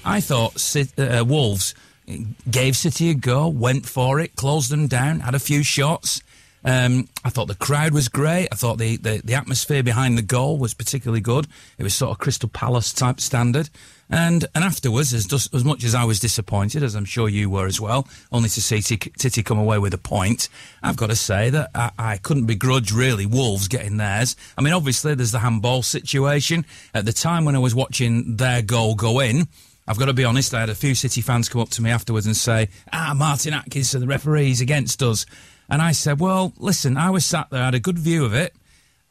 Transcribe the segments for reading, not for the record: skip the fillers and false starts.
I thought Wolves gave City a go, went for it, closed them down, had a few shots. I thought the crowd was great. I thought the atmosphere behind the goal was particularly good. It was sort of Crystal Palace type standard. And afterwards, as much as I was disappointed, as I'm sure you were as well, only to see City come away with a point, I've got to say that I couldn't begrudge, really, Wolves getting theirs. I mean, obviously, there's the handball situation. At the time when I was watching their goal go in, I've got to be honest, I had a few City fans come up to me afterwards and say, Martin Atkinson, the referee's against us. And I said, well, listen, I was sat there, I had a good view of it.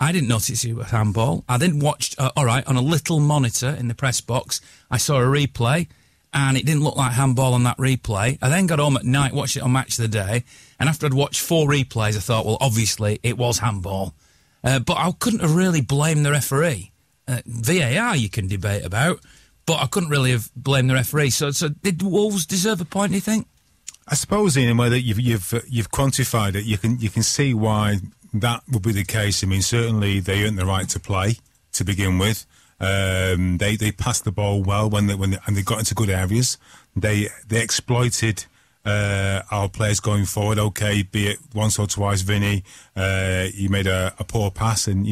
I didn't notice it was handball. I then watched, all right, on a little monitor in the press box, I saw a replay, and it didn't look like handball on that replay. I then got home at night, watched it on Match of the Day, and after I'd watched 4 replays, I thought, well, obviously, it was handball. But I couldn't have really blamed the referee. VAR you can debate about, but I couldn't really have blamed the referee. So did Wolves deserve a point, do you think? I suppose in a way that you've quantified it, you can see why that would be the case. I mean, certainly they earned the right to play to begin with. They passed the ball well and they got into good areas. They exploited our players going forward. Okay, be it once or twice, Vinny, he made a poor pass, and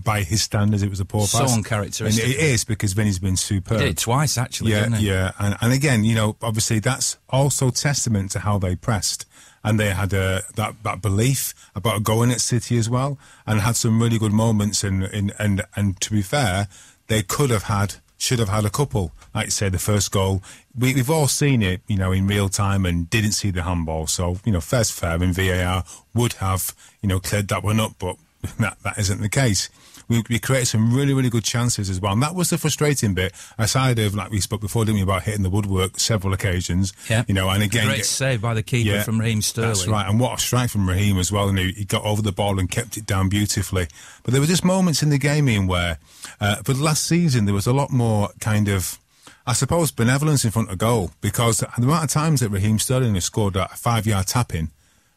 by his standards, it was a poor pass. So uncharacteristic. And it is, because Vinny's been superb. He did it twice, actually. Didn't he? Yeah, and again, obviously that's also testament to how they pressed. And they had that belief about going at City as well, and had some really good moments. And to be fair, they should have had a couple. Like you say, the first goal, we've all seen it, in real time, and didn't see the handball. So fair's fair, and VAR would have cleared that one up, but that isn't the case. We created some really, really good chances as well. And that was the frustrating bit, aside of, like we spoke before, didn't we, about hitting the woodwork several occasions. Yeah. And again... Great save by the keeper from Raheem Sterling. That's right, and what a strike from Raheem as well. He got over the ball and kept it down beautifully. But there were just moments in the game, Ian, where, for the last season, there was a lot more kind of, I suppose, benevolence in front of goal, because the amount of times that Raheem Sterling has scored a 5-yard tap-in,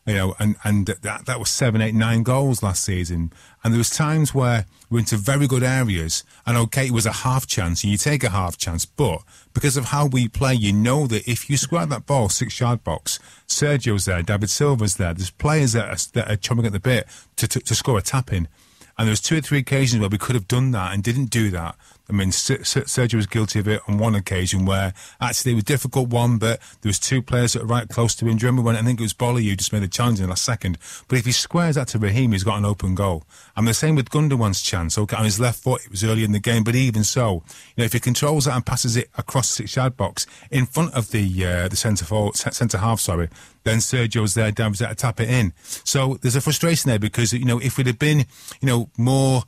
and that was 7, 8, 9 goals last season. And there was times where we're into very good areas, and okay, it was a half chance, and you take a half chance, but because of how we play, that if you square that ball 6-yard box, Sergio's there, David Silva's there, there's players that are chomping at the bit to score a tap-in. And there was 2 or 3 occasions where we could have done that and didn't do that. I mean, Sergio was guilty of it on one occasion where actually it was a difficult one, but there was 2 players that were right close to him. Do you remember when I think it was Bolly who just made the challenge in the last second? But if he squares that to Raheem, he's got an open goal. And the same with Gundogan's chance. Okay, on his left foot, it was early in the game, but even so, if he controls that and passes it across the 6-yard box in front of the centre half, then Sergio's there, David's there to tap it in. So there's a frustration there because, if we'd have been, more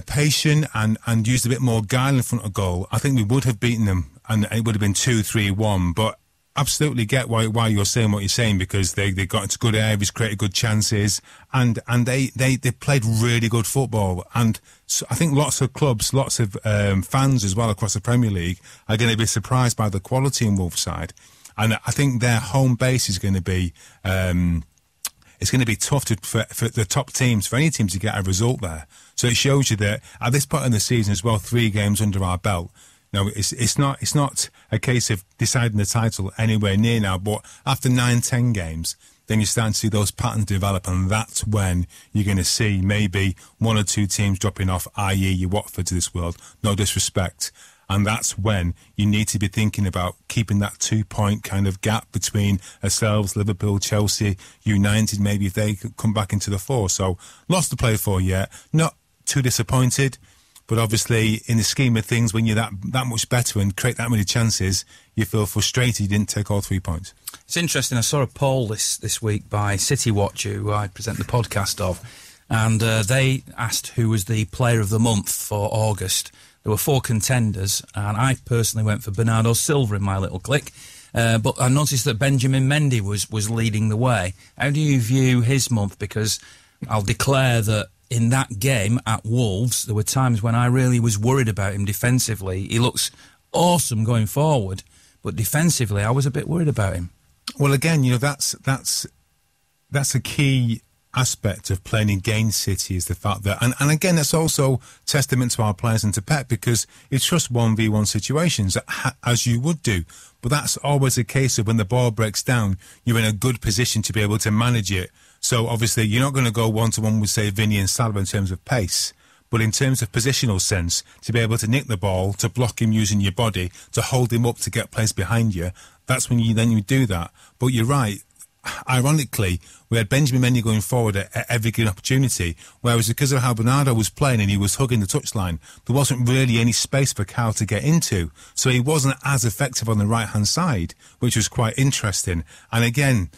patient and used a bit more guile in front of goal, I think we would have beaten them, and it would have been 2-3-1. But absolutely get why you're saying what you're saying, because they got into good areas, created good chances, and they played really good football. And so I think lots of clubs, lots of fans as well across the Premier League are going to be surprised by the quality in Wolves' side. And I think their home base is going to be it's going to be tough for the top teams, for any team to get a result there. So it shows you that at this point in the season as well, 3 games under our belt. It's not a case of deciding the title anywhere near now, but after 9-10 games, then you're starting to see those patterns develop, and that's when you're going to see maybe 1 or 2 teams dropping off, i.e. your Watfords of this world, no disrespect. And that's when you need to be thinking about keeping that 2-point kind of gap between ourselves, Liverpool, Chelsea, United, maybe if they could come back into the 4. So lots to play for yet. Not too disappointed, but obviously in the scheme of things, when you're that much better and create that many chances, you feel frustrated you didn't take all 3 points. It's interesting. I saw a poll this week by City Watch, who I present the podcast of, and they asked who was the player of the month for August. There were 4 contenders, and I personally went for Bernardo Silva in my little clique. But I noticed that Benjamin Mendy was leading the way. How do you view his month? Because I'll declare that in that game at Wolves, there were times when I really was worried about him defensively. He looks awesome going forward, but defensively, I was a bit worried about him. Well, again, that's a key aspect of playing against City is the fact that, and again, that's also testament to our players and to Pep, because he trusts 1v1 situations, as you would do. But that's always a case of when the ball breaks down, you're in a good position to be able to manage it. So obviously, you're not going to go one-to-one with, say, Vinny and Salah in terms of pace. But in terms of positional sense, to be able to nick the ball, to block him using your body, to hold him up, to get players behind you, that's when you do that. But you're right. Ironically, we had Benjamin Mendy going forward at every given opportunity, whereas because of how Bernardo was playing and he was hugging the touchline, there wasn't really any space for Curle to get into. So he wasn't as effective on the right-hand side, which was quite interesting. And again,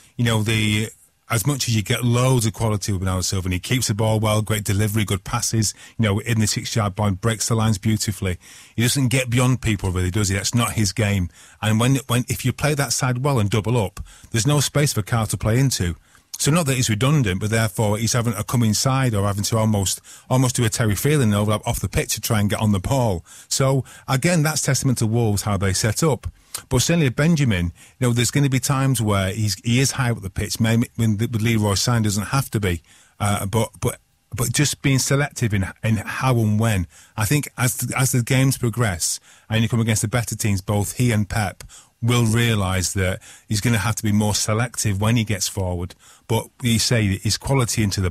as much as you get loads of quality with Bernardo Silva, and he keeps the ball well, great delivery, good passes, in the 6-yard line, breaks the lines beautifully. He doesn't get beyond people, really, does he? That's not his game. And if you play that side well and double up, there's no space for Curle to play into. So not that he's redundant, but therefore he's having to come inside or having to almost do a Terry Phelan overlap off the pitch to try and get on the ball. So again, that's testament to Wolves, how they set up. But certainly Benjamin, there's going to be times where he is high up the pitch. Maybe with Leroy Sané doesn't have to be, but just being selective in how and when. I think as the games progress and you come against the better teams, both he and Pep will realise that he's going to have to be more selective when he gets forward. But you say his quality into the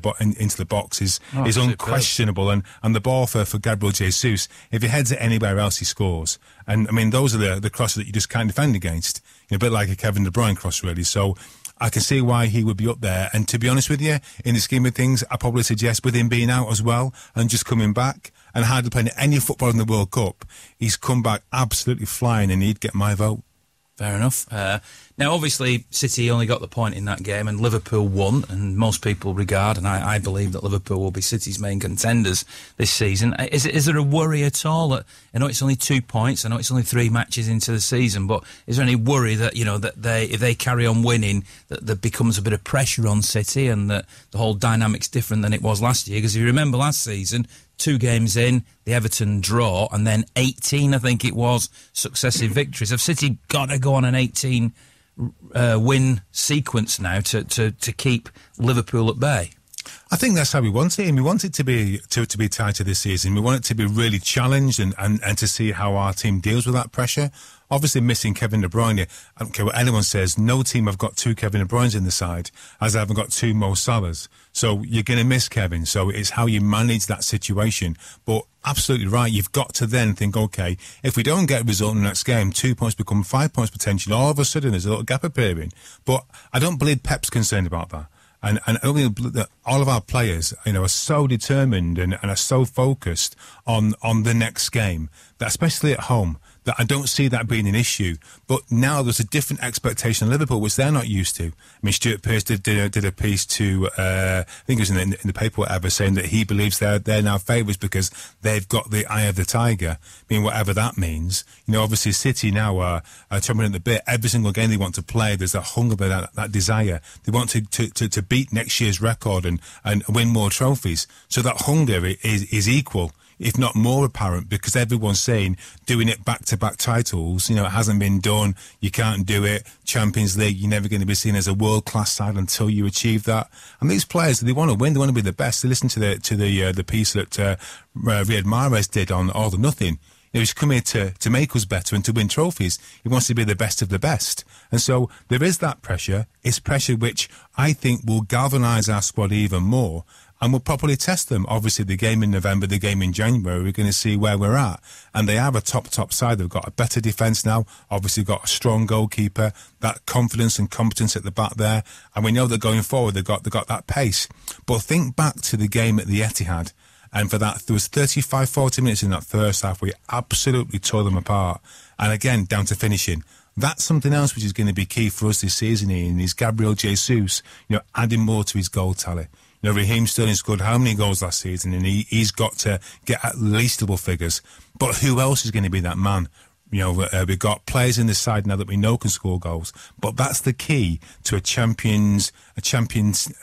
box is unquestionable, and the ball for Gabriel Jesus, if he heads it anywhere else, he scores. And I mean, those are the crosses that you just can't defend against. A bit like a Kevin De Bruyne cross, really. So I can see why he would be up there. And to be honest with you, in the scheme of things, I probably suggest with him being out as well and just coming back and hardly playing any football in the World Cup, he's come back absolutely flying, and he'd get my vote. Fair enough. Now, obviously, City only got the point in that game and Liverpool won, and most people regard, and I believe, that Liverpool will be City's main contenders this season. Is there a worry at all? I know it's only 2 points, I know it's only 3 matches into the season, but is there any worry that, if they carry on winning, that there becomes a bit of pressure on City and that the whole dynamic's different than it was last year? Because if you remember last season, 2 games in, the Everton draw, and then 18, I think it was, successive victories. Have City got to go on an 18 win sequence now to keep Liverpool at bay? I think that's how we want it, and we want it to be tighter this season. We want it to be really challenged and to see how our team deals with that pressure. Obviously, missing Kevin De Bruyne, I don't care what anyone says, no team have got 2 Kevin De Bruynes in the side, as they haven't got 2 Mo Salahs. So you're going to miss Kevin. So it's how you manage that situation. But absolutely right, you've got to then think, okay, if we don't get a result in the next game, 2 points become 5 points potentially. All of a sudden, there's a little gap appearing. But I don't believe Pep's concerned about that. And I believe that all of our players, are so determined and are so focused on the next game, that especially at home, that I don't see that being an issue. But now there's a different expectation of Liverpool, which they're not used to. I mean, Stuart Pearce did a piece to, I think it was in the paper, whatever, saying that he believes they're now favourites because they've got the eye of the tiger. I mean, whatever that means. Obviously City now are chomping at the bit. Every single game they want to play, there's that hunger, that desire. They want to beat next year's record and win more trophies. So that hunger is equal, if not more apparent, because everyone's saying doing it back-to-back titles, it hasn't been done, you can't do it, Champions League, you're never going to be seen as a world-class side until you achieve that. And these players, they want to win, they want to be the best. They listen to the piece that Riyad Mahrez did on All or Nothing. He's come here to make us better and to win trophies. He wants to be the best of the best. And so there is that pressure. It's pressure which I think will galvanise our squad even more, and we'll properly test them. Obviously, the game in November, the game in January, we're going to see where we're at. And they have a top side. They've got a better defence now. Obviously, got a strong goalkeeper, that confidence and competence at the back there. And we know that going forward, they've got that pace. But think back to the game at the Etihad. And for that, there was 35, 40 minutes in that first half where we absolutely tore them apart. And again, down to finishing. That's something else which is going to be key for us this season, Ian, is Gabriel Jesus, adding more to his goal tally. Raheem Sterling scored how many goals last season, and he's got to get at least double figures. But who else is going to be that man? We've got players in the side now that we know can score goals. But that's the key to a champions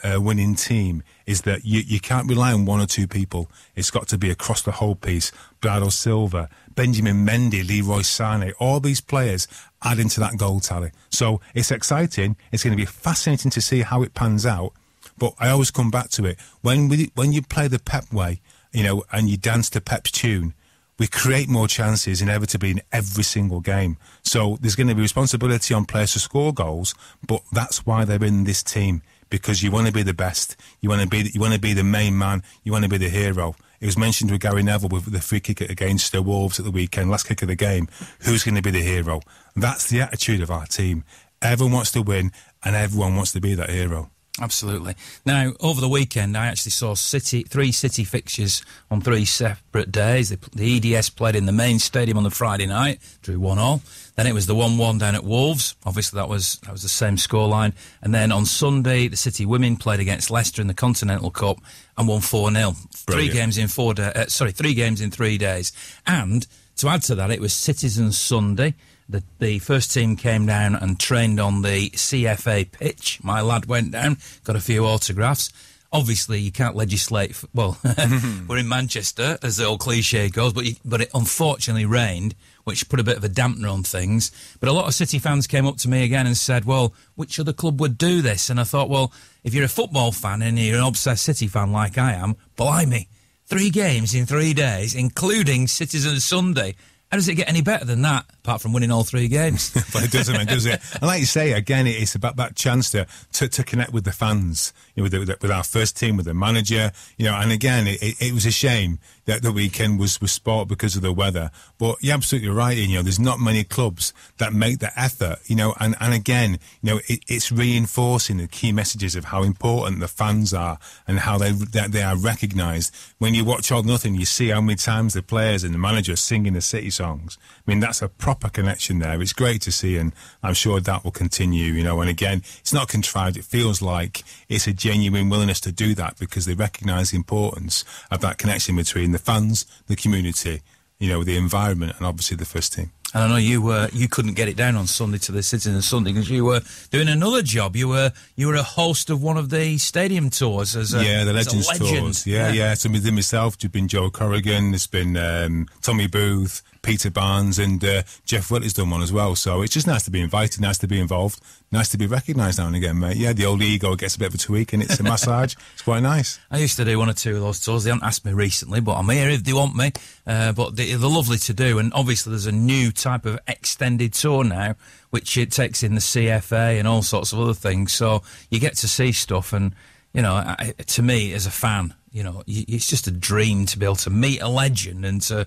winning team, is that you can't rely on 1 or 2 people. It's got to be across the whole piece. Bernardo Silva, Benjamin Mendy, Leroy Sané, all these players add into that goal tally. So it's exciting. It's going to be fascinating to see how it pans out. But I always come back to it. When you play the Pep way, and you dance to Pep's tune, we create more chances inevitably in every single game. So there's going to be responsibility on players to score goals, but that's why they're in this team, because you want to be the best. You want to be the main man. You want to be the hero. It was mentioned with Gary Neville with the free kick against the Wolves at the weekend, last kick of the game. Who's going to be the hero? That's the attitude of our team. Everyone wants to win, and everyone wants to be that hero. Absolutely. Now, over the weekend, I actually saw three City fixtures on 3 separate days. The EDS played in the main stadium on the Friday night, drew 1-1. Then it was the 1-1 down at Wolves. Obviously, that was the same scoreline. And then on Sunday, the City women played against Leicester in the Continental Cup and won 4-0. 3 games in 3 games in 3 days. And to add to that, it was Citizens Sunday. The first team came down and trained on the CFA pitch. My lad went down, got a few autographs. Obviously, you can't legislate. Well, we're in Manchester, as the old cliche goes, but it unfortunately rained, which put a bit of a dampener on things. But a lot of City fans came up to me again and said, well, which other club would do this? And I thought, well, if you're a football fan and you're an obsessed City fan like I am, blimey, 3 games in 3 days, including Citizens Sunday. How does it get any better than that, apart from winning all 3 games? But it doesn't, does it? And like you say, again, it's about that chance to connect with the fans, with our first team, with the manager, and again, it was a shame that the weekend was sport because of the weather. But you're absolutely right, there's not many clubs that make the effort, and again, it's reinforcing the key messages of how important the fans are and how they are recognised. When you watch All or Nothing, you see how many times the players and the manager are singing the City songs. I mean, that's a proper connection there. It's great to see, and I'm sure that will continue, and again, it's not contrived. It feels like it's a genuine willingness to do that because they recognise the importance of that connection between the fans, the community, the environment, and obviously the first team. And I know you couldn't get it down on Sunday to the Citizens Sunday because you were doing another job. You were a host of one of the stadium tours the Legends tours. Yeah. So within myself, there's been Joe Corrigan, there's been Tommy Booth, Peter Barnes, and Jeff Whitley's done one as well. So it's just nice to be invited, nice to be involved, nice to be recognised now and again, mate. Yeah, the old ego gets a bit of a tweak and it's a massage. It's quite nice. I used to do 1 or 2 of those tours. They haven't asked me recently, but I'm here if they want me. But they're lovely to do. And obviously there's a new type of extended tour now, which it takes in the CFA and all sorts of other things. So you get to see stuff. And, to me, as a fan, it's just a dream to be able to meet a legend and to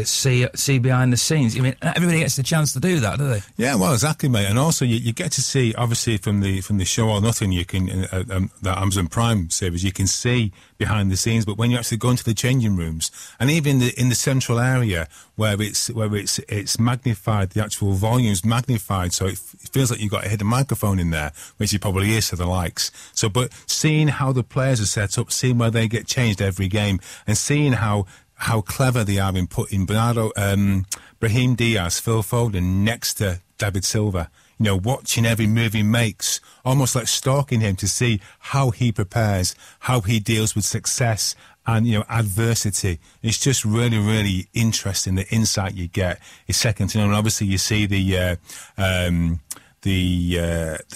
see behind the scenes. I mean, everybody gets the chance to do that, do they? Yeah, well, exactly, mate. And also, you get to see, obviously, from the Show or Nothing, you can the Amazon Prime series, you can see behind the scenes. But when you actually go into the changing rooms, and even in the central area where it's magnified, the actual volume's magnified, so it feels like you've got a hidden microphone in there, which it probably is to the likes. So, but seeing how the players are set up, seeing where they get changed every game, and seeing how clever they are in putting Bernardo, Brahim Diaz, Phil Foden next to David Silva, watching every move he makes, almost like stalking him to see how he prepares, how he deals with success and, adversity. It's just really, really interesting. The insight you get is second to none. And obviously you see the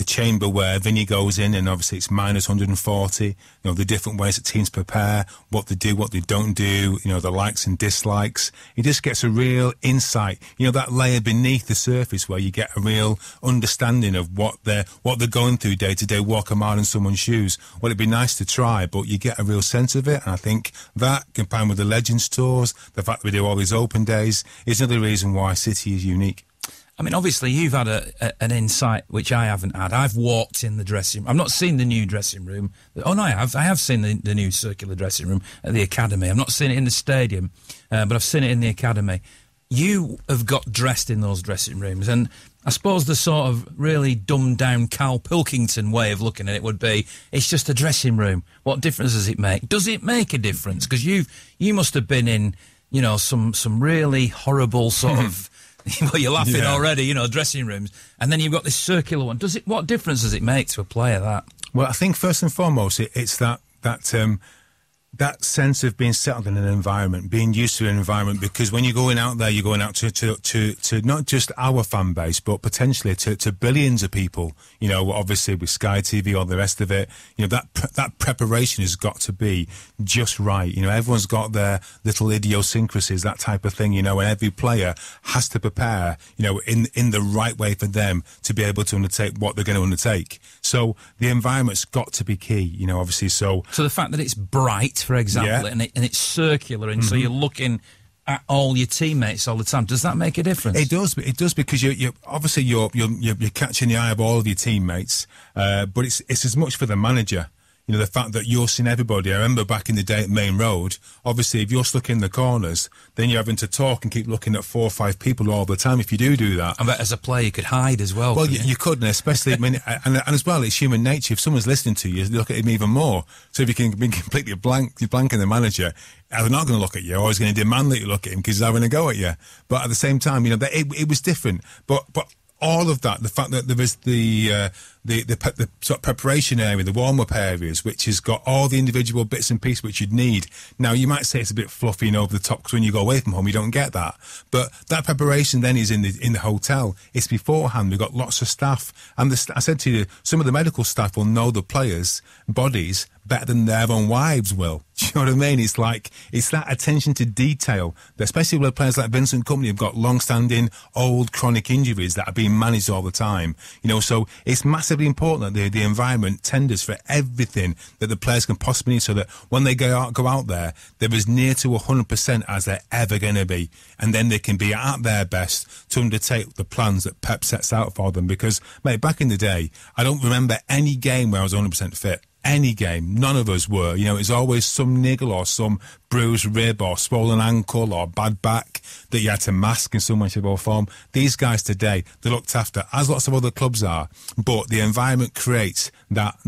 chamber where Vinny goes in, and obviously it's minus 140, the different ways that teams prepare, what they do, what they don't do, the likes and dislikes. It just gets a real insight, that layer beneath the surface where you get a real understanding of what they're going through day to day, walk a mile in someone's shoes. Well, it'd be nice to try, but you get a real sense of it. And I think that, combined with the Legends tours, the fact that we do all these open days, is another reason why City is unique. I mean, obviously, you've had an insight which I haven't had. I've walked in the dressing room. I've not seen the new dressing room. Oh, no, I have. I have seen the new circular dressing room at the academy. I've not seen it in the stadium, but I've seen it in the academy. You have got dressed in those dressing rooms, and I suppose the sort of really dumbed-down Carl Pilkington way of looking at it would be, it's just a dressing room. What difference does it make? Does it make a difference? Because you must have been in, some really horrible sort of... Well, you're laughing already, dressing rooms. And then you've got this circular one. What difference does it make to a player, that? Well, I think first and foremost, it's that that sense of being settled in an environment, being used to an environment, because when you're going out there, you're going out to not just our fan base, but potentially to billions of people, you know, obviously with Sky TV, all the rest of it, you know, that preparation has got to be just right. You know, everyone's got their little idiosyncrasies, that type of thing, you know, and every player has to prepare, you know, in the right way for them to be able to undertake what they're going to undertake. So the environment's got to be key, you know, obviously. So the fact that it's bright, for example, and it's circular, and so you're looking at all your teammates all the time. Does that make a difference? It does. It does, because you're obviously you're catching the eye of all of your teammates, but it's as much for the manager. You know, the fact that you're seeing everybody. I remember back in the day at Main Road, obviously, if you're stuck in the corners, then you're having to talk and keep looking at 4 or 5 people all the time if you do that. I bet as a player you could hide as well. Well, you could, and especially, I mean, and as well, it's human nature. If someone's listening to you look at him even more. So if you can be completely blanking the manager, they're not going to look at you, or he's going to demand that you look at him because he's having a go at you. But at the same time, you know, it was different. But all of that, the fact that there was the sort of preparation area, the warm-up areas, which has got all the individual bits and pieces which you'd need. Now, you might say it's a bit fluffy and over the top, because when you go away from home, you don't get that. But that preparation then is in the hotel. It's beforehand. We've got lots of staff. And I said to you, some of the medical staff will know the players' bodies better than their own wives will. Do you know what I mean? It's like, it's that attention to detail, especially with players like Vincent Kompany have got long-standing, old, chronic injuries that are being managed all the time. You know, so it's massively important that the environment tenders for everything that the players can possibly need, so that when they go out there, they're as near to 100% as they're ever going to be. And then they can be at their best to undertake the plans that Pep sets out for them. Because, mate, back in the day, I don't remember any game where I was 100% fit. Any game, none of us were. You know, it's always some niggle or some bruised rib or swollen ankle or bad back that you had to mask in some way, shape or form. These guys today, they're looked after, as lots of other clubs are, but the environment creates that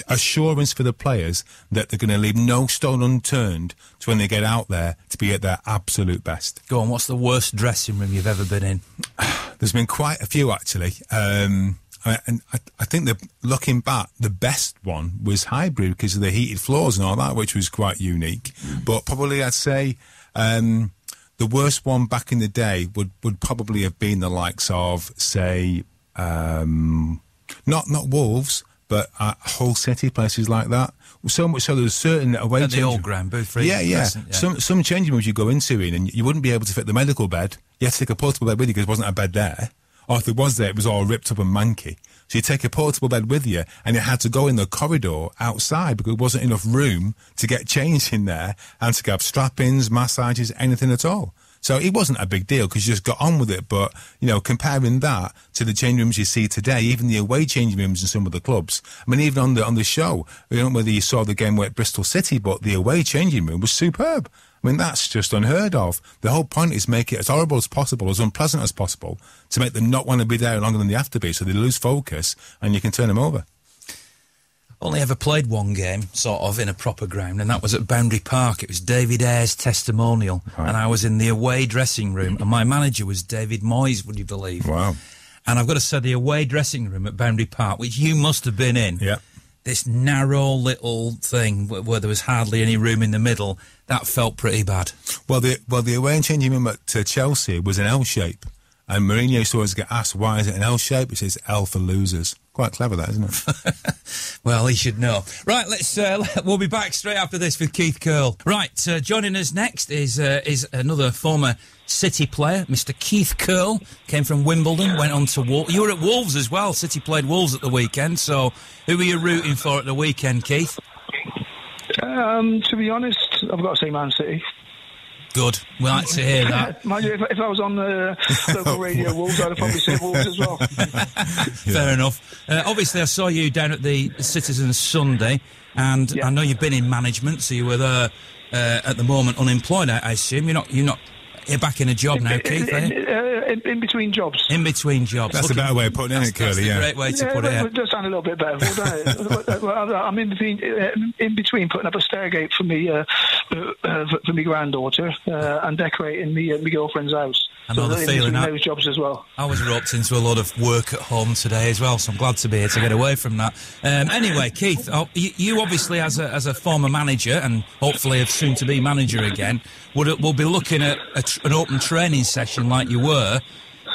assurance for the players that they're going to leave no stone unturned to when they get out there to be at their absolute best. Go on, what's the worst dressing room you've ever been in? There's been quite a few, actually. And I think that looking back, the best one was Highbury because of the heated floors and all that, which was quite unique. But probably I'd say the worst one back in the day would probably have been the likes of, say, not Wolves, but Hull City, places like that. So much so there's certain away at the old ground, both free. Yeah. Some changing rooms you go into and you wouldn't be able to fit the medical bed. You had to take a portable bed with you because there wasn't a bed there. Or if it was there, it was all ripped up and manky. So you take a portable bed with you, and you had to go in the corridor outside because there wasn't enough room to get changed in there and to have strap-ins, massages, anything at all. So it wasn't a big deal because you just got on with it. But, you know, comparing that to the changing rooms you see today, even the away changing rooms in some of the clubs, I mean, even on the show, I don't know whether you saw the game at Bristol City, but the away changing room was superb. I mean, that's just unheard of. The whole point is make it as horrible as possible, as unpleasant as possible, to make them not want to be there longer than they have to be, so they lose focus and you can turn them over. Only ever played one game, sort of, in a proper ground, and that was at Boundary Park. It was David Ayres' testimonial, and I was in the away dressing room, and my manager was David Moyes, would you believe? Wow. And I've got to say, the away dressing room at Boundary Park, which you must have been in, this narrow little thing where there was hardly any room in the middle, that felt pretty bad. Well, the away and changing room at Chelsea was an L shape, and Mourinho used to always get asked, why is it an L shape? It says L for losers. Quite clever, that, isn't it? Well, he should know. Right, we'll be back straight after this with Keith Curle. Right, joining us next is another former City player, Mr. Keith Curle. Came from Wimbledon, went on to Wolves. You were at Wolves as well. City played Wolves at the weekend. So, who were you rooting for at the weekend, Keith? To be honest, I've got to say Man City. Good. We like to hear that. Mind you, if I was on the local radio Wolves, I'd have probably said Wolves as well. Fair enough. Obviously, I saw you down at the Citizens Sunday, and I know you've been in management, so you were there at the moment unemployed, I assume. You're back in a job now, Keith, are you? In between jobs. In between jobs. That's a better way of putting it, Curly, That's a great way to put it. It does sound a little bit better, doesn't it? I'm in between putting up a stairgate for me for my granddaughter and decorating my girlfriend's house. I know the feeling. Those jobs as well. I was roped into a lot of work at home today as well, so I'm glad to be here to get away from that. Anyway, Keith, you obviously as a former manager and hopefully a soon-to-be manager again, will be looking at an open training session like you were,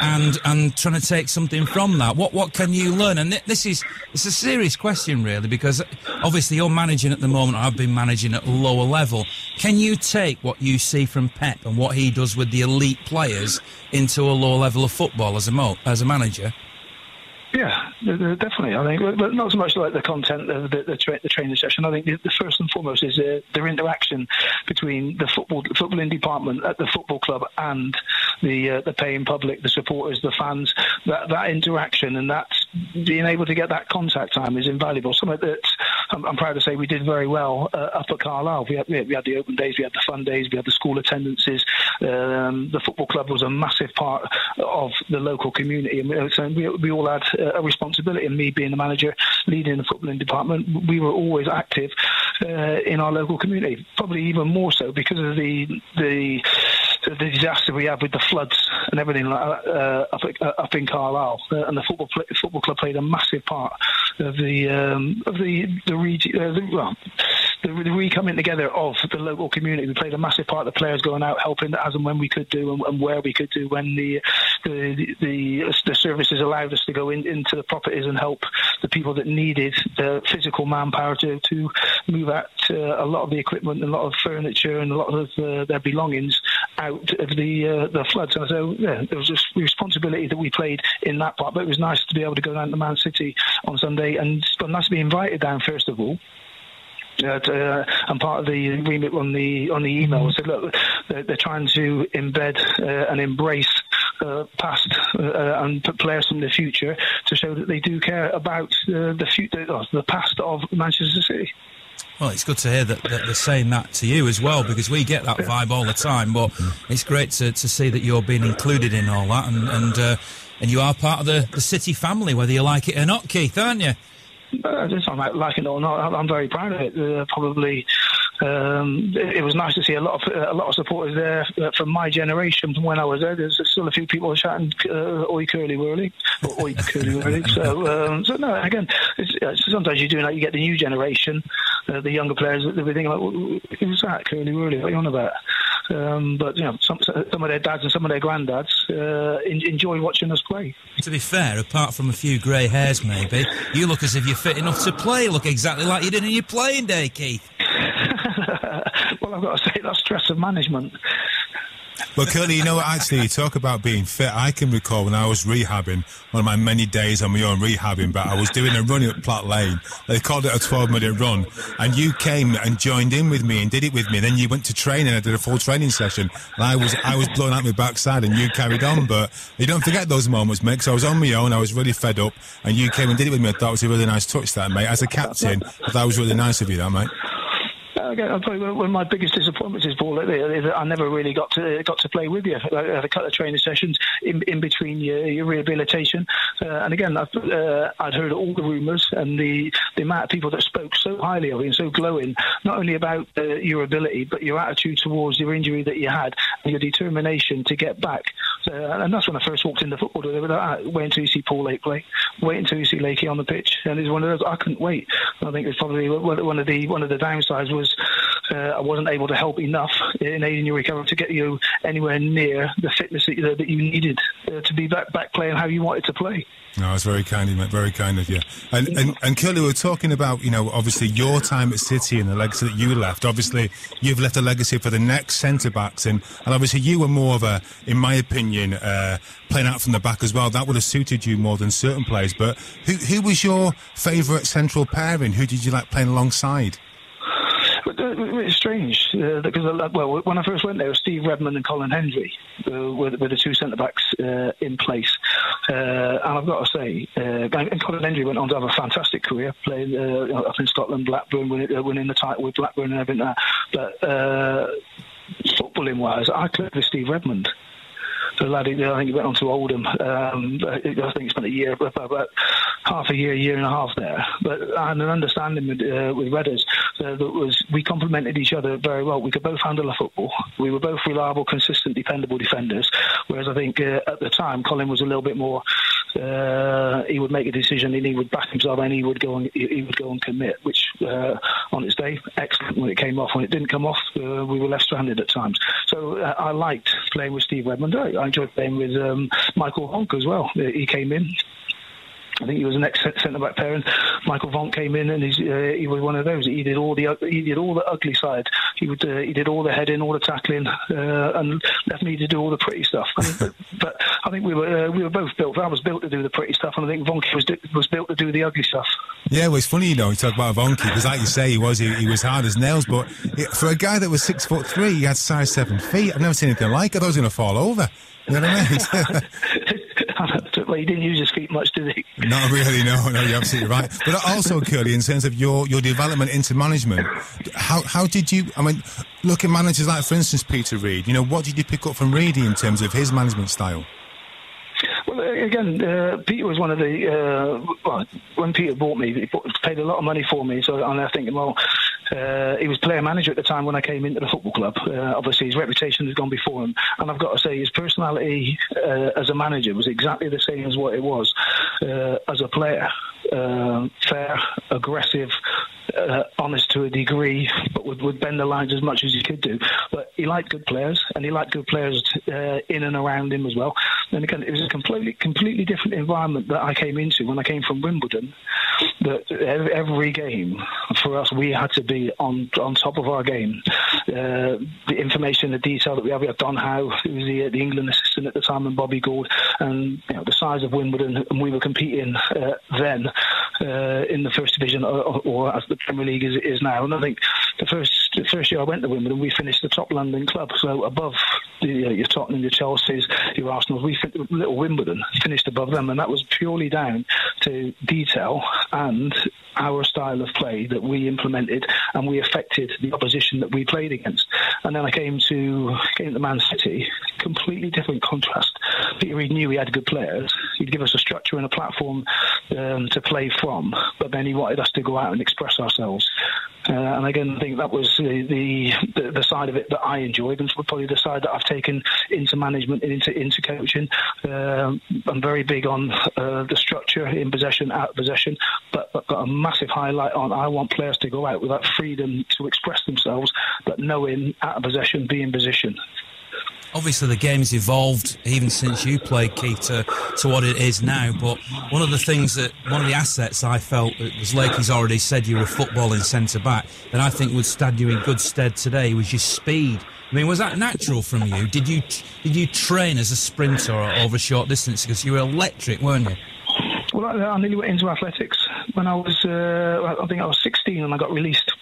and trying to take something from that. What can you learn? And it's a serious question, really, because obviously you're managing at the moment. I've been managing at a lower level. Can you take what you see from Pep and what he does with the elite players into a lower level of football as a manager? Yeah, definitely. I think, but not so much like the content of the training session. I think the first and foremost is their interaction between the footballing department at the football club and the paying public, the supporters, the fans. That interaction and that being able to get that contact time is invaluable. Something that I'm proud to say we did very well up at Carlisle. We had the open days, we had the fun days, we had the school attendances. The football club was a massive part of the local community, and so we all had a responsibility. And me being the manager, leading the footballing department, we were always active in our local community. Probably even more so because of the disaster we had with the floods and everything like that up in Carlisle. And the football club played a massive part of the recoming together of the local community. We played a massive part. The players going out helping as and when we could do, and where we could do, when the services allowed us to go into the properties and help the people that needed physical manpower to move out a lot of the equipment and a lot of furniture and a lot of their belongings out of the floods. And so there was just responsibility that we played in that part. But it was nice to be able to go down to Man City on Sunday, and it's nice to be invited down first of all. And part of the remit on the email said, look, they're trying to embed and embrace past and players from the future to show that they do care about the future, the past of Manchester City. Well, it's good to hear that they're saying that to you as well, because we get that vibe all the time. But it's great to see that you're being included in all that, and you are part of the City family, whether you like it or not, Keith, aren't you? Just I'm like it or not, I'm very proud of it. Probably, it was nice to see a lot of supporters there from my generation. From when I was there, there's still a few people shouting "Oi Curly Whirly," or "Oi Curly Whirly." So no, again, sometimes you do that. You get the new generation, the younger players. They'll be thinking like, "Who's that Curly Whirly? What are you on about?" But you know, some of their dads and some of their granddads enjoy watching us play. To be fair, apart from a few grey hairs, maybe you look as if you're fit enough to play. Look exactly like you did in your playing day, Keith. Well, I've got to say that's stress of management. Well, Curly, you know what, actually, you talk about being fit. I can recall when I was rehabbing, one of my many days on my own rehabbing, but I was doing a run at Platt Lane. They called it a 12-minute run, and you came and joined in with me and did it with me. Then you went to training and I did a full training session, and I was blown out my backside, and you carried on. But you don't forget those moments, mate, because I was on my own, I was really fed up, and you came and did it with me. I thought it was a really nice touch, that, mate. As a captain, I thought it was really nice of you, that, mate. Again, I'll tell you, one of my biggest disappointments is, Paul, is that I never really got to play with you. I had a couple of training sessions in between your rehabilitation, and again, I'd heard all the rumours and the amount of people that spoke so highly of you and so glowing, not only about your ability but your attitude towards your injury that you had and your determination to get back. And that's when I first walked into football. They were like, wait until you see Paul Lake play, wait until you see Lakey on the pitch, and it's one of those I couldn't wait. I think it's probably one of the downsides was I wasn't able to help enough in aiding your recovery to get you anywhere near the fitness that you needed to be back playing how you wanted to play. No, it's very kind of you, mate. Very kind of you. And Curly, we were talking about, you know, obviously your time at City and the legacy that you left. Obviously, you've left a legacy for the next centre-backs, and obviously you were more of a, in my opinion, playing out from the back as well. That would have suited you more than certain players. But who was your favourite central pairing? Who did you like playing alongside? It's strange because when I first went there, it was Steve Redmond and Colin Hendry were the two centre backs in place, and I've got to say, and Colin Hendry went on to have a fantastic career playing up in Scotland, Blackburn, winning the title with Blackburn and everything like that. But footballing wise, I clicked with Steve Redmond. The lad, I think he went on to Oldham. I think he spent a year. But half a year and a half there. But I had an understanding with Redders that we complemented each other very well. We could both handle a football. We were both reliable, consistent, dependable defenders. Whereas I think at the time, Colin was a little bit more. He would make a decision and he would back himself and he would go and commit, which on its day, excellent when it came off. When it didn't come off, we were left stranded at times. So I liked playing with Steve Redmond. I enjoyed playing with Michael Honk as well. He came in. I think he was an ex-centre-back player, and Michael Vonk came in, and he was one of those. He did all the ugly side. He did all the heading, all the tackling, and left me to do all the pretty stuff. But I think we were both built. I was built to do the pretty stuff, and I think Vonk was built to do the ugly stuff. Yeah, well, it's funny, you talk about Vonky, because like you say, he was hard as nails, but for a guy that was 6'3", he had size 7 feet. I've never seen anything like it. I thought he was going to fall over. You know what I mean? Well, he didn't use his feet much, did he? Not really, no, you're absolutely right. But also, Curle, in terms of your development into management, how did you, look at managers like, for instance, Peter Reid, what did you pick up from Reedy in terms of his management style? Well, again, Peter was one of the... when Peter bought me, he paid a lot of money for me, so I'm there thinking, he was player manager at the time when I came into the football club. Obviously, his reputation has gone before him, and I've got to say, his personality as a manager was exactly the same as what it was as a player. Fair, aggressive, honest to a degree, but would bend the lines as much as he could do. But he liked good players, and he liked good players in and around him as well. And again, it was a completely different environment that I came into when I came from Wimbledon. That every game for us, we had to be on top of our game. The information, the detail that we had Don Howe, who was the England assistant at the time, and Bobby Gould, and the size of Wimbledon, and we were competing then in the first division, or as the Premier League is now. And I think the first year I went to Wimbledon, we finished the top London club, so above your Tottenham, your Chelseas, your Arsenals. Little Wimbledon finished above them, and that was purely down to detail and our style of play that we implemented, and we affected the opposition that we played against. And then I came to Man City, completely different contrast. Peter Reid knew he had good players. He'd give us a structure and a platform to play from, but then he wanted us to go out and express ourselves. And again, I think that was the side of it that I enjoyed, and probably the side that I've taken into management and into coaching. I'm very big on the structure, in possession, out of possession, but I've got a massive highlight on I want players to go out with that freedom to express themselves, but knowing out of possession, be in position. Obviously, the game's evolved even since you played, Keith, to what it is now. But one of the assets I felt, as Lakey's already said, you were footballing centre-back, that I think would stand you in good stead today was your speed. Was that natural from you? Did you train as a sprinter or over short distance? Because you were electric, weren't you? Well, I nearly went into athletics when I was, I think I was 16 and I got released.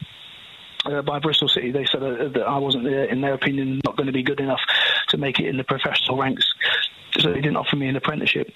By Bristol City. They said that I wasn't, in their opinion, not going to be good enough to make it in the professional ranks, so they didn't offer me an apprenticeship.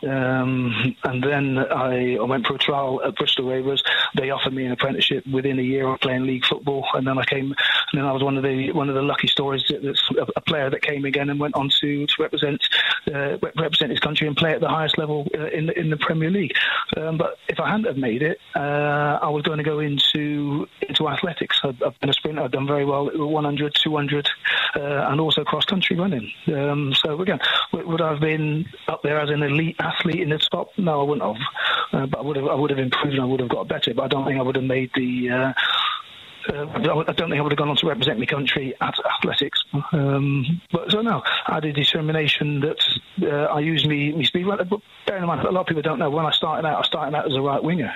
And then I went for a trial at Bristol Rovers. They offered me an apprenticeship within a year of playing league football, and then I was one of the lucky stories that's a player that came again and went on to represent his country and play at the highest level in the Premier League. But if I hadn't have made it, I was going to go into athletics. I've been a sprinter. I've done very well at 100, 200, and also cross country running. So again, would I have been up there as an elite athlete in the top? No, I wouldn't have. But I would have improved and I would have got better. But I don't think I would have made the. I don't think I would have gone on to represent my country at athletics. But so no, I had a determination that I used me speed. But bearing in mind, a lot of people don't know, when I started out as a right winger.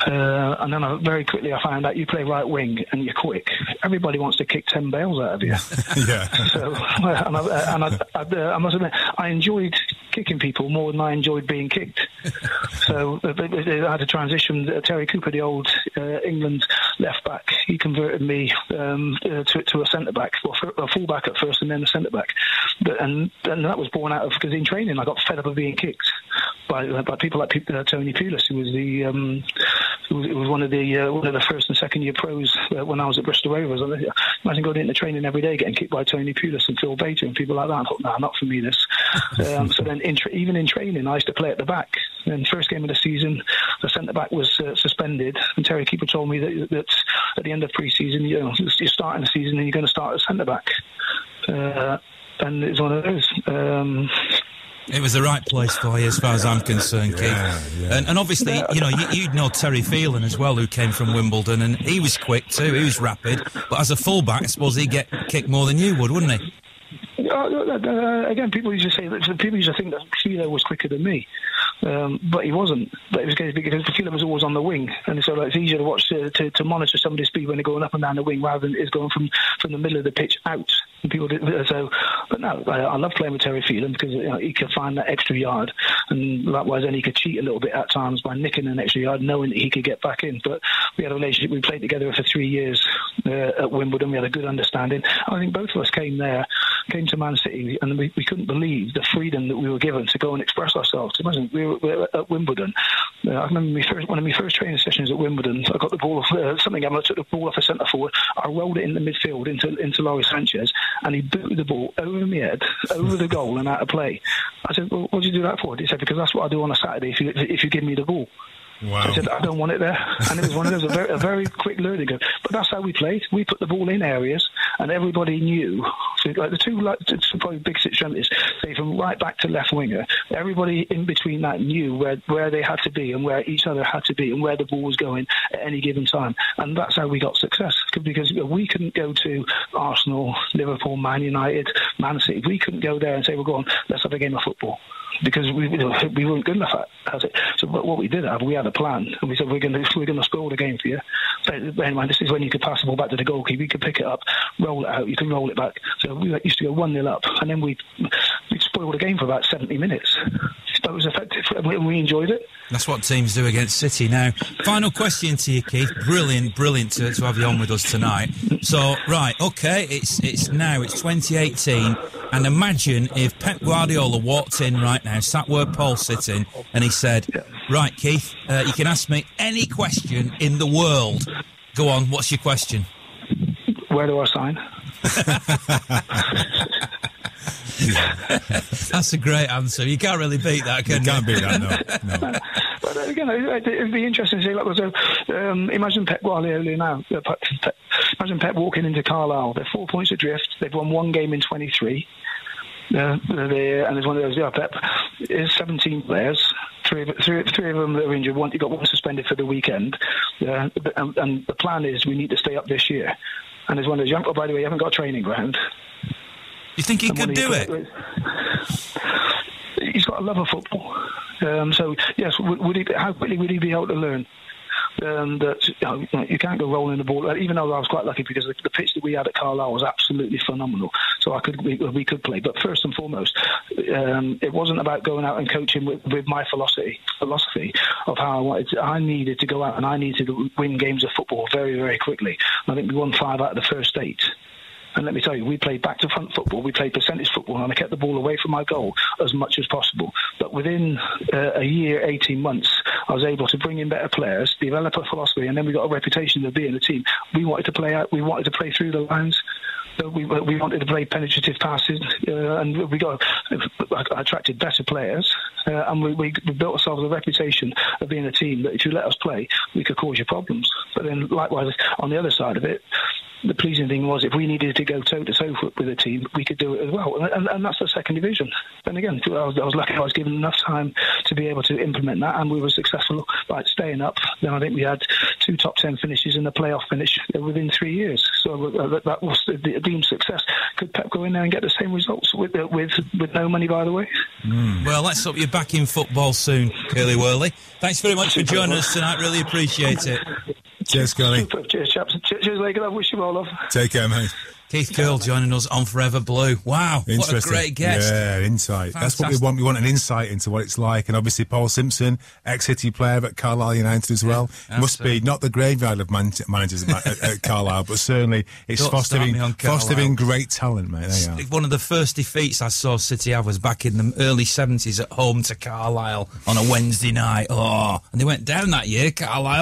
And then very quickly I found out you play right wing and you're quick. Everybody wants to kick 10 bales out of you. Yeah. So, I must admit, I enjoyed kicking people more than I enjoyed being kicked. So I had to transition. Terry Cooper, the old England left back, he converted me to a centre back, well, a full back at first, and then a centre back. And that was born out of, because in training I got fed up of being kicked by people like Tony Pulis, who was it was one of the first and second year pros when I was at Bristol Rovers. Imagine going into training every day getting kicked by Tony Pulis and Phil Bater and people like that. I thought, nah, not for me this. So then even in training I used to play at the back. And first game of the season, the centre-back was suspended, and Terry Keeper told me that at the end of pre-season, you're starting the season and you're going to start as centre-back. And it's one of those. It was the right place for you, as far as I'm concerned, Keith. Yeah. And obviously, you'd know Terry Phelan as well, who came from Wimbledon, and he was quick too. He was rapid, but as a fullback, I suppose he'd get kicked more than you would, wouldn't he? Again, people used to say that people used to think that Philo was quicker than me, but he wasn't. But it was because Philo was always on the wing, and so it's easier to watch to monitor somebody's speed when they're going up and down the wing rather than it's going from the middle of the pitch out. And people did so, but no, I love playing with Terry Phelan because he could find that extra yard, and likewise, then he could cheat a little bit at times by nicking an extra yard, knowing that he could get back in. But we had a relationship. We played together for 3 years at Wimbledon. We had a good understanding. I think both of us came to Man City, and we couldn't believe the freedom that we were given to go and express ourselves. Imagine we were at Wimbledon. I remember one of my first training sessions at Wimbledon. I got the ball off I took the ball off a centre forward. I rolled it in the midfield into Laurie Sanchez, and he booted the ball over my head, over the goal, and out of play. I said, "Well, what did you do that for?" He said, "Because that's what I do on a Saturday if you give me the ball." Wow. I said, "I don't want it there." And it was one of those, a very quick learning curve. But that's how we played. We put the ball in areas, and everybody knew. So the two probably big extremities, say from right back to left winger, everybody in between that knew where they had to be and where each other had to be and where the ball was going at any given time. And that's how we got success. Because we couldn't go to Arsenal, Liverpool, Man United, Man City. We couldn't go there and say, "Well, go on, let's have a game of football." Because we weren't good enough at it. So what we did we had a plan, and we said we're going to spoil the game for you. But bear in mind, this is when you could pass the ball back to the goalkeeper. You could pick it up, roll it out. You could roll it back. So we used to go 1-0 up, and then we'd spoil the game for about 70 minutes. That was effective. We enjoyed it. That's what teams do against City. Now, final question to you, Keith. Brilliant to have you on with us tonight. So, right, okay, it's 2018, and imagine if Pep Guardiola walked in right now, sat where Paul's sitting, and he said, "Right, Keith, you can ask me any question in the world. Go on, what's your question?" Where do I sign? That's a great answer. You can't really beat that, can you? You can't beat that, no. But again, it'd be interesting to see. Imagine Pep Guardiola now. Imagine Pep walking into Carlisle. They're 4 points adrift. They've won one game in 23. And there's one of those. Pep is 17 players. Three of them that are injured. You got one suspended for the weekend. And the plan is we need to stay up this year. And there's one of those. Oh, by the way, you haven't got a training ground. You think he could do it? He's got a love of football. So yes, how quickly would he be able to learn that you can't go rolling the ball? Even though I was quite lucky because the pitch that we had at Carlisle was absolutely phenomenal, so we could play. But first and foremost, it wasn't about going out and coaching with my philosophy of how I needed to go out and I needed to win games of football very, very quickly. I think we won 5 out of the first 8. And let me tell you, we played back-to-front football, we played percentage football, and I kept the ball away from my goal as much as possible. But within a year, 18 months, I was able to bring in better players, develop a philosophy, and then we got a reputation of being a team. We wanted to play out, we wanted to play through the lines. We wanted to play penetrative passes, and I attracted better players, and we built ourselves a reputation of being a team that if you let us play, we could cause you problems. But then, likewise, on the other side of it, the pleasing thing was if we needed to go toe-to-toe with a team, we could do it as well. And that's the second division. And again, I was lucky I was given enough time to be able to implement that, and we were successful by staying up. Then I think we had 2 top 10 finishes and a playoff finish within 3 years. So that was the deemed success. Could Pep go in there and get the same results with no money, by the way? Well, let's hope you're back in football soon, Curly Whirly. Thanks very much for joining us tonight. Really appreciate it. Cheers, Curly. Cheers, chaps. Cheers, Laker. I wish you all love. Take care, mate. Keith Curle joining us on Forever Blue. Wow, what a great guest. Yeah, insight. Fantastic. That's what we want. We want an insight into what it's like. And obviously Paul Simpson, ex-City player at Carlisle United as well. Yeah, must be not the graveyard of managers at Carlisle, but certainly it's fostering great talent, mate. There you are. One of the first defeats I saw City have was back in the early 70s at home to Carlisle on a Wednesday night. Oh, and they went down that year, Carlisle.